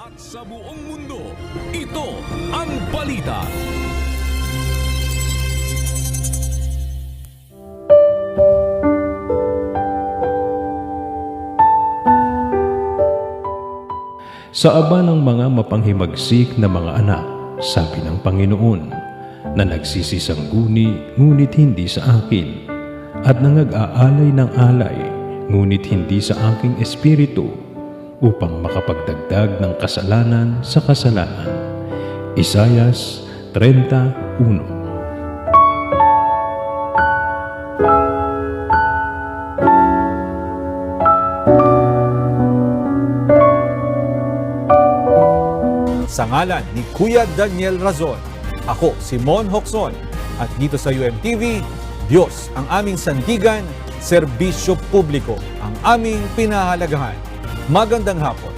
At sa buong mundo, ito ang balita. Sa aba ng mga mapanghimagsik na mga anak, sabi ng Panginoon, na nagsisisangguni ngunit hindi sa akin, at nangag-aalay ng alay ngunit hindi sa aking espiritu, upang makapagdagdag ng kasalanan sa kasalanan. Isayas 31. Sa ngalan ni Kuya Daniel Razon, ako si Mon Hocson, at dito sa UMTV, Diyos ang aming sandigan, serbisyo publiko ang aming pinahalagahan. Magandang hapon.